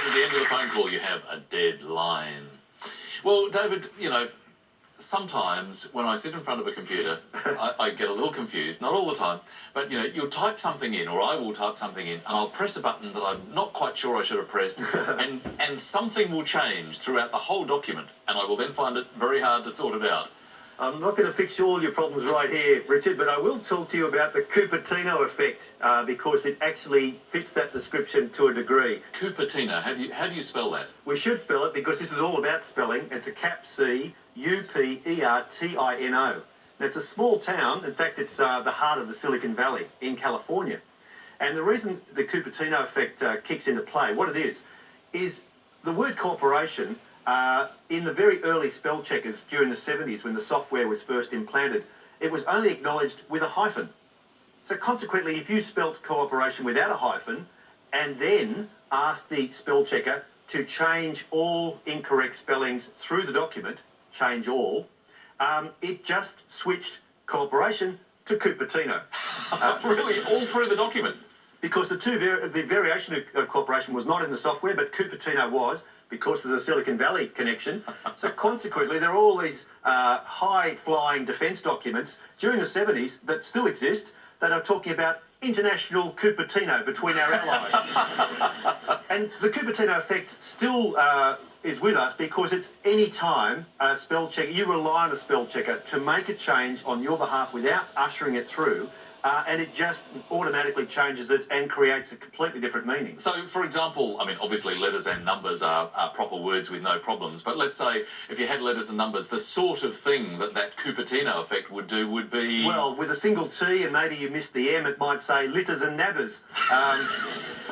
at the end of the phone call you have a deadline. Well, David, you know, sometimes when I sit in front of a computer, I get a little confused, not all the time, but, you know, you'll type something in, or I will type something in, and I'll press a button that I'm not quite sure I should have pressed, and something will change throughout the whole document, and I will then find it very hard to sort it out. I'm not going to fix all your problems right here, Richard, but I will talk to you about the Cupertino effect because it actually fits that description to a degree. Cupertino, how do you spell that? We should spell it because this is all about spelling. It's a cap C Upertino. And it's a small town. In fact, it's the heart of the Silicon Valley in California. And the reason the Cupertino effect kicks into play, what it is the word corporation. In the very early spell checkers during the 70s when the software was first implanted, it was only acknowledged with a hyphen. So consequently, if you spelt cooperation without a hyphen and then asked the spell checker to change all incorrect spellings through the document, change all, it just switched cooperation to Cupertino. Really? All through the document? Because the variation of cooperation was not in the software, but Cupertino was, because of the Silicon Valley connection. So consequently, there are all these high-flying defence documents during the 70s that still exist that are talking about international Cupertino between our allies. And the Cupertino effect still is with us because it's any time a spell checker, you rely on a spell checker to make a change on your behalf without ushering it through, and it just automatically changes it and creates a completely different meaning. So, for example, I mean, obviously letters and numbers are proper words with no problems, but let's say if you had letters and numbers, the sort of thing that Cupertino effect would do would be... Well, with a single T and maybe you missed the M, it might say litters and nabbers.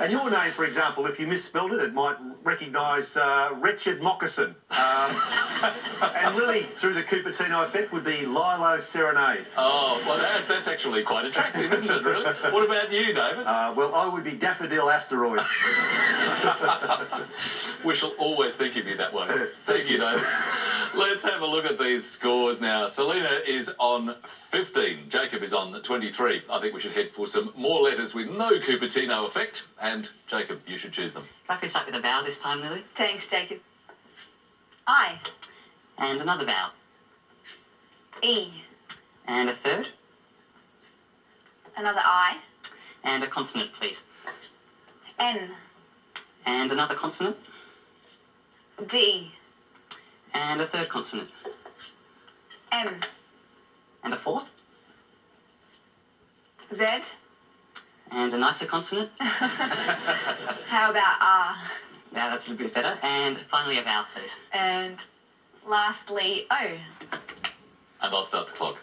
And your name, for example, if you misspelled it, it might recognise Richard Moccasin. And Lily, through the Cupertino effect, would be Lilo Serenade. Oh, well, that's actually quite attractive, isn't it, really? What about you, David? Well, I would be Daffodil Asteroid. We shall always think of you that way. Thank you, David. Let's have a look at these scores now. Selena is on 15. Jacob is on 23. I think we should head for some more letters with no Cupertino effect. And, Jacob, you should choose them. Can I start with a vowel this time, Lily? Thanks, Jacob. I. And another vowel. E. And a third. Another I. And a consonant, please. N. And another consonant. D. And a third consonant. M. And a fourth. Z. And a nicer consonant. How about R? Now that's a bit better. And finally a vowel, please. And lastly, O. And I'll start the clock.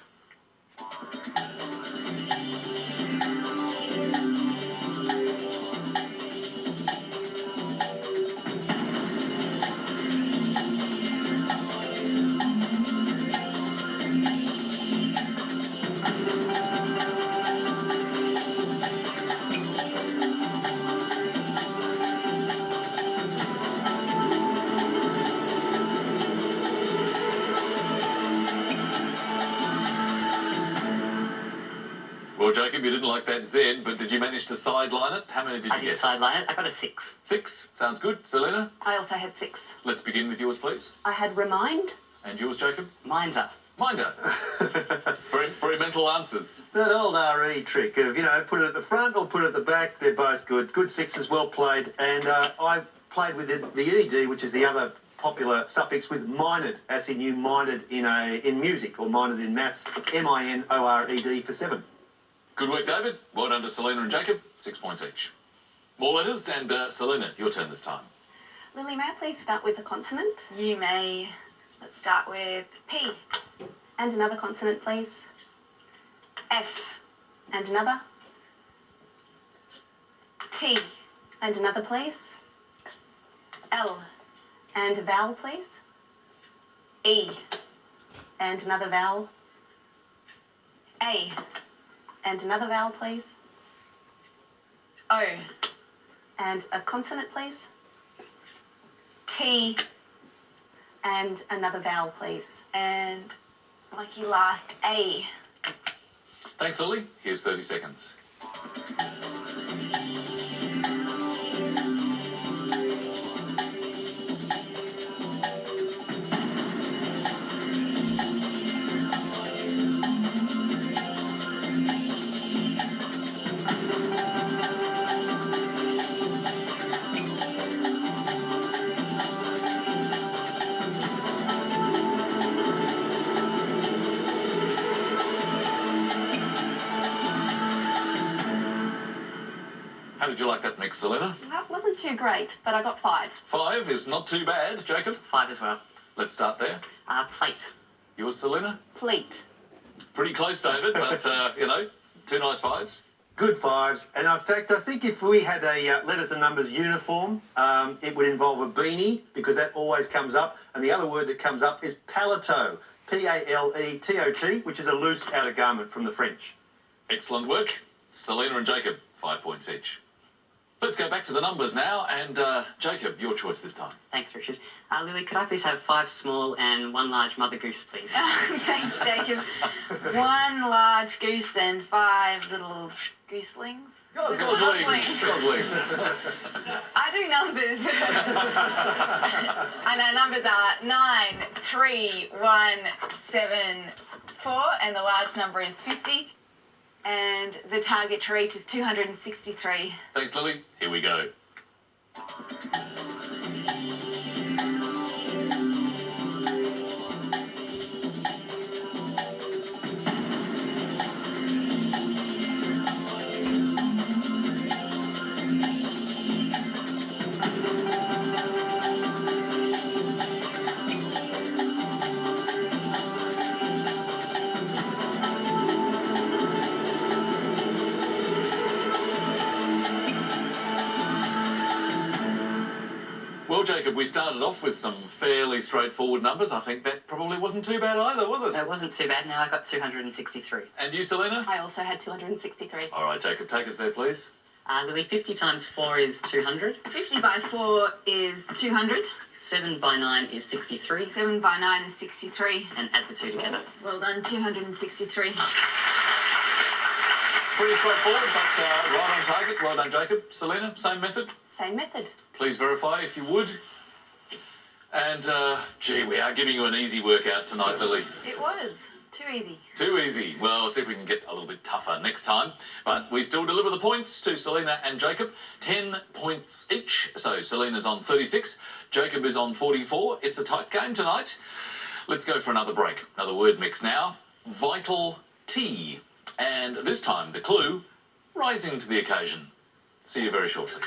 Well, Jacob, you didn't like that Z, but did you manage to sideline it? How many did you get? I did sideline it. I got a 6. 6. Sounds good. Selena? I also had 6. Let's begin with yours, please. I had remind. And yours, Jacob? Minder. Minder. very mental answers. That old RE trick of, you know, put it at the front or put it at the back. They're both good. Good 6s, well played. And I played with the ED, which is the other popular suffix, with minored, as in you minored in music, or minored in maths. M-I-N-O-R-E-D for 7. Good work, David. Well done to Selena and Jacob. 6 points each. More letters, and Selena, your turn this time. Lily, may I please start with a consonant? You may. Let's start with P. And another consonant, please. F. And another. T. And another, please. L. And a vowel, please. E. And another vowel. A. And another vowel, please. O. And a consonant, please. T. And another vowel, please. And lucky last, A. Thanks, Lily. Here's 30 seconds. How did you like that mix, Selena? That wasn't too great, but I got 5. 5 is not too bad. Jacob? 5 as well. Let's start there. Plate. Yours, Selena? Pleat. Pretty close, David, but, you know, 2 nice 5s. Good 5s. And in fact, I think if we had a letters and numbers uniform, it would involve a beanie, because that always comes up. And the other word that comes up is paletot. P-A-L-E-T-O-T, which is a loose outer garment from the French. Excellent work. Selena and Jacob, 5 points each. Let's go back to the numbers now, and Jacob, your choice this time. Thanks, Richard. Lily, could I please have 5 small and 1 large mother goose, please? Thanks, Jacob. 1 large goose and 5 little gooselings. Goslings. I do numbers. And our numbers are 9, 3, 1, 7, 4, and the large number is 50. And the target to reach is 263. Thanks, Lily. Here we go. Well, Jacob, we started off with some fairly straightforward numbers. I think that probably wasn't too bad either, was it? It wasn't too bad. Now I got 263. And you, Selena? I also had 263. All right, Jacob, take us there, please. Lily, 50 times 4 is 200. 50 by 4 is 200. 7 by 9 is 63. 7 by 9 is 63. And add the 2 together. Well done, 263. Pretty straightforward, but right on target. Well done, Jacob. Selena, same method. Same method. Please verify if you would. And, gee, we are giving you an easy workout tonight, Lily. It was. Too easy. Too easy. Well, see if we can get a little bit tougher next time. But we still deliver the points to Selena and Jacob. 10 points each. So Selena's on 36. Jacob is on 44. It's a tight game tonight. Let's go for another break. Another word mix now. Vital tea. And this time, the clue, rising to the occasion. See you very shortly.